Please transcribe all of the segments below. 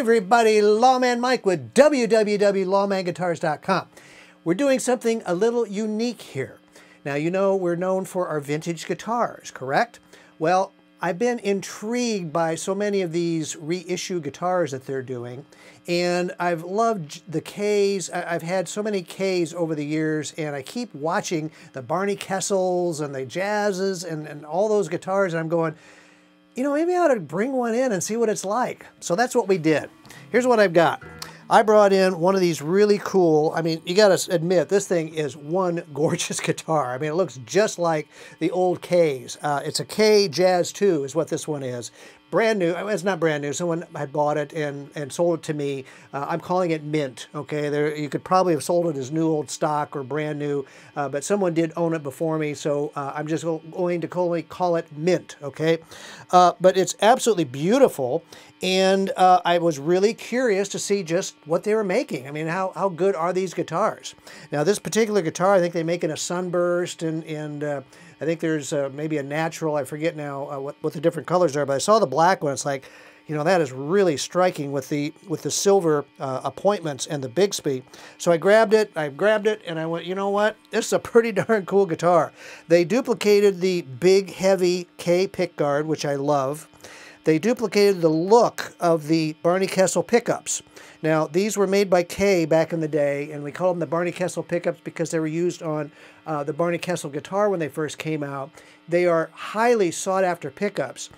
everybody, Lawman Mike with www.lawmanguitars.com. We're doing something a little unique here. Now, you know we're known for our vintage guitars, correct? Well, I've been intrigued by so many of these reissue guitars that they're doing, and I've loved the Kays. I've had so many Kays over the years, and I keep watching the Barney Kessels and the Jazzes and all those guitars, and I'm going, you know, maybe I ought to bring one in and see what it's like. So that's what we did. Here's what I've got. I brought in one of these really cool, I mean, you gotta admit, this thing is one gorgeous guitar. I mean, it looks just like the old Kays. It's a Kay Jazz II is what this one is. Brand new. It's not brand new. Someone had bought it and sold it to me. I'm calling it mint, okay? You could probably have sold it as new old stock or brand new, but someone did own it before me, so I'm just going to call it mint, okay? But it's absolutely beautiful, and I was really curious to see just what they were making. I mean, how good are these guitars? Now, this particular guitar, I think they make in a sunburst, and I think there's maybe a natural, I forget now what the different colors are, but I saw the black one. It's like, you know, that is really striking with the silver appointments and the Bixby. So I grabbed it, and I went, you know what? This is a pretty darn cool guitar. They duplicated the big, heavy Kay pickguard, which I love. They duplicated the look of the Barney Kessel pickups. Now, these were made by Kay back in the day, and we call them the Barney Kessel pickups because they were used on the Barney Kessel guitar when they first came out. They are highly sought-after pickups.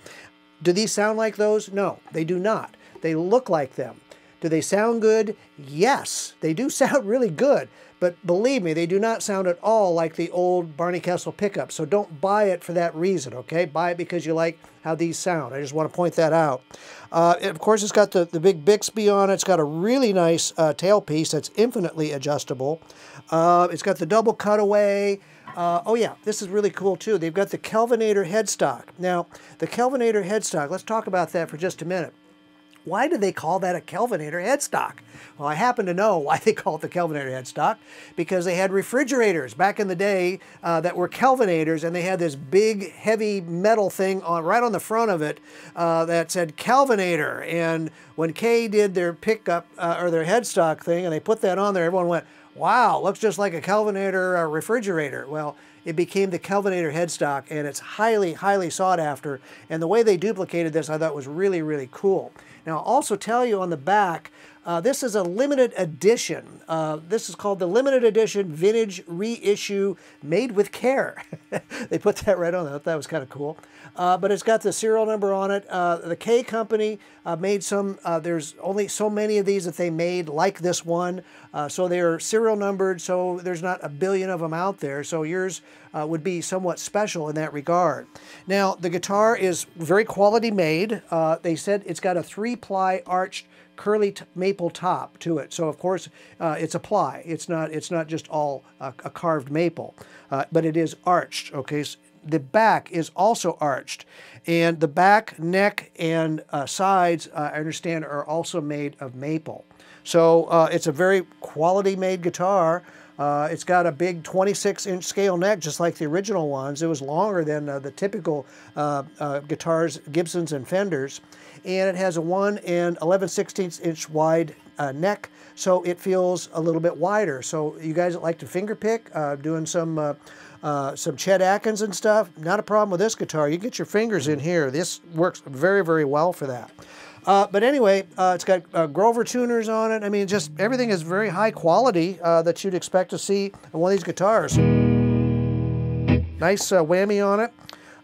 Do these sound like those? No, they do not. They look like them. Do they sound good? Yes, they do sound really good. But believe me, they do not sound at all like the old Barney Kessel pickups. So don't buy it for that reason, okay? Buy it because you like how these sound. I just want to point that out. Of course, it's got the big Bixby on it. It's got a really nice tailpiece that's infinitely adjustable. It's got the double cutaway. Oh yeah, this is really cool too. They've got the Kelvinator headstock. Now, the Kelvinator headstock, let's talk about that for just a minute. Why do they call that a Kelvinator headstock? Well, I happen to know why they call it the Kelvinator headstock, because they had refrigerators back in the day that were Kelvinators, and they had this big, heavy metal thing right on the front of it that said Kelvinator. And when Kay did their pickup or their headstock thing, and they put that on there, everyone went, wow, looks just like a Kelvinator refrigerator. Well, it became the Kelvinator headstock, and it's highly, highly sought after. And the way they duplicated this, I thought was really, really cool. Now, I'll also tell you on the back, this is a limited edition. This is called the limited edition vintage reissue made with care. They put that right on there. I thought that was kind of cool. But it's got the serial number on it. The Kay company made some, there's only so many of these that they made like this one. So they're serial numbered, so there's not a billion of them out there. So yours would be somewhat special in that regard. Now, the guitar is very quality made. They said it's got a 3-ply arched curly maple top to it. So of course it's a ply. It's not just all a carved maple, but it is arched. Okay, so the back is also arched, and the back, neck, and sides, I understand, are also made of maple. So it's a very quality made guitar. It's got a big 26-inch scale neck, just like the original ones. It was longer than the typical guitars, Gibsons and Fenders. And it has a 1 and 11/16 wide neck, so it feels a little bit wider. So you guys that like to finger pick, doing some Chet Atkins and stuff, not a problem with this guitar. You get your fingers in here. This works very, very well for that. But anyway, it's got Grover tuners on it. I mean, just everything is very high quality that you'd expect to see on one of these guitars. Nice whammy on it,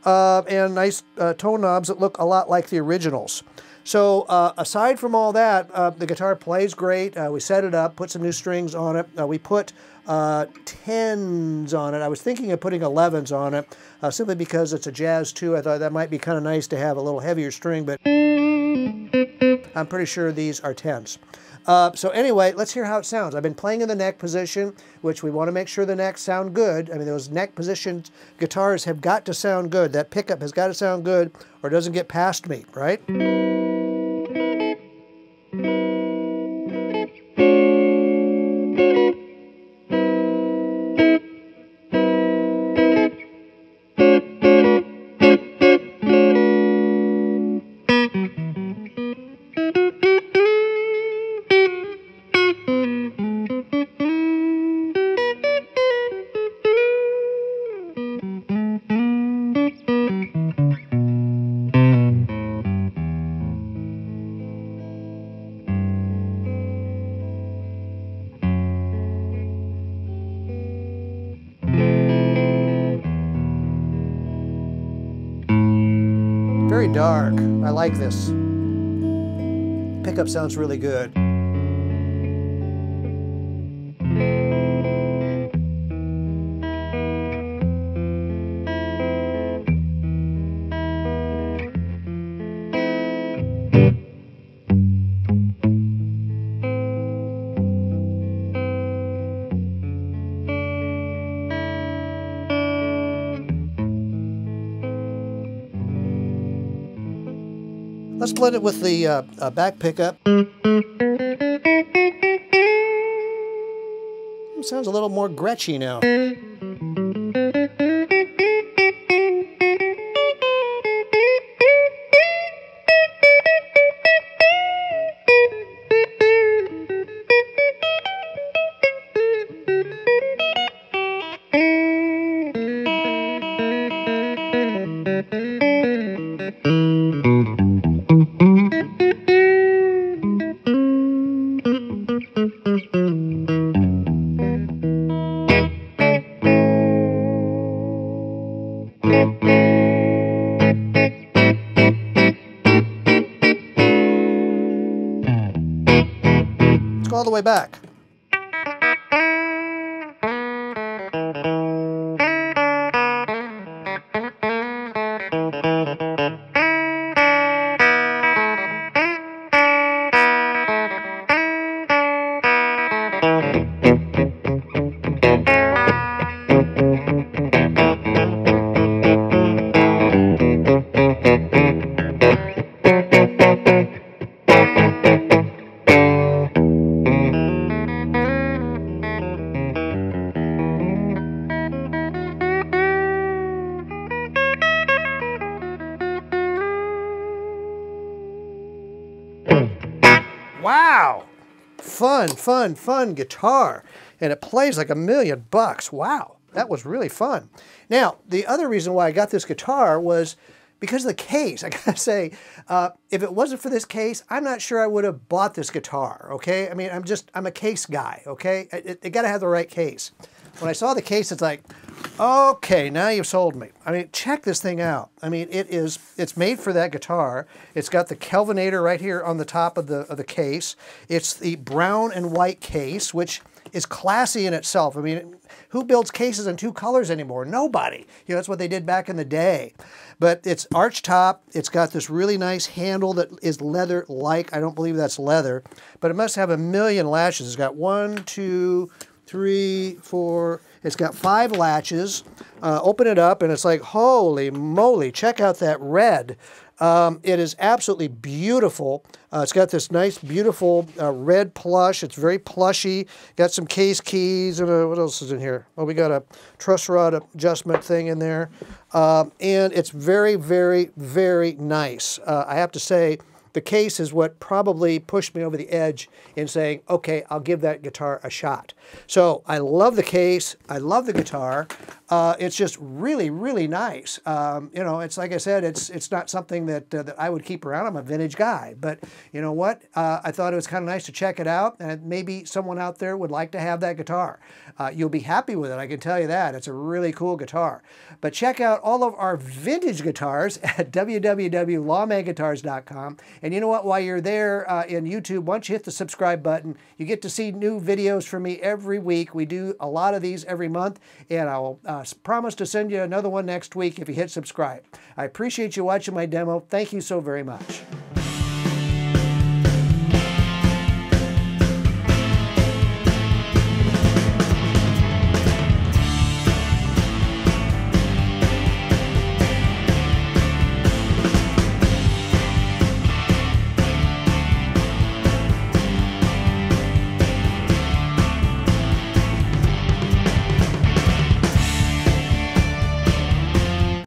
and nice tone knobs that look a lot like the originals. So aside from all that, the guitar plays great. We set it up, put some new strings on it. We put 10s on it. I was thinking of putting 11s on it, simply because it's a Jazz II. I thought that might be kind of nice to have a little heavier string, but I'm pretty sure these are 10s. So anyway, let's hear how it sounds. I've been playing in the neck position, which we want to make sure the necks sound good. I mean, those neck positioned guitars have got to sound good. That pickup has got to sound good, or it doesn't get past me, right? Very dark. I like this. Pickup sounds really good. Let's blend it with the back pickup. Sounds a little more Gretchy now. All the way back. Wow! Fun, fun, fun guitar. And it plays like $1,000,000. Wow, that was really fun. Now, the other reason why I got this guitar was because of the case. I gotta say, if it wasn't for this case, I'm not sure I would have bought this guitar, okay? I mean, I'm a case guy, okay? It gotta have the right case. When I saw the case, it's like, okay, now you've sold me. I mean, check this thing out. I mean, it's made for that guitar. It's got the Kelvinator right here on the top of the case. It's the brown and white case, which is classy in itself. I mean, who builds cases in 2 colors anymore? Nobody. You know, that's what they did back in the day. But it's arch top. It's got this really nice handle that is leather-like. I don't believe that's leather, but it must have 1,000,000 latches. It's got 1, 2, 3, 4. It's got 5 latches. Open it up, and it's like, holy moly! Check out that red. It is absolutely beautiful. It's got this nice, beautiful red plush. It's very plushy. Got some case keys. And what else is in here? Oh, we got a truss rod adjustment thing in there. And it's very, very, very nice. I have to say, the case is what probably pushed me over the edge in saying, okay, I'll give that guitar a shot. So I love the case. I love the guitar. It's just really, really nice. You know, it's like I said, it's not something that I would keep around. I'm a vintage guy. But you know what? I thought it was kind of nice to check it out, and maybe someone out there would like to have that guitar. You'll be happy with it, I can tell you that. It's a really cool guitar. But check out all of our vintage guitars at www.lawmanguitars.com. And you know what? While you're there in YouTube, once you hit the subscribe button, you get to see new videos from me every week. We do a lot of these every month, and I'll promise to send you another one next week if you hit subscribe. I appreciate you watching my demo. Thank you so very much.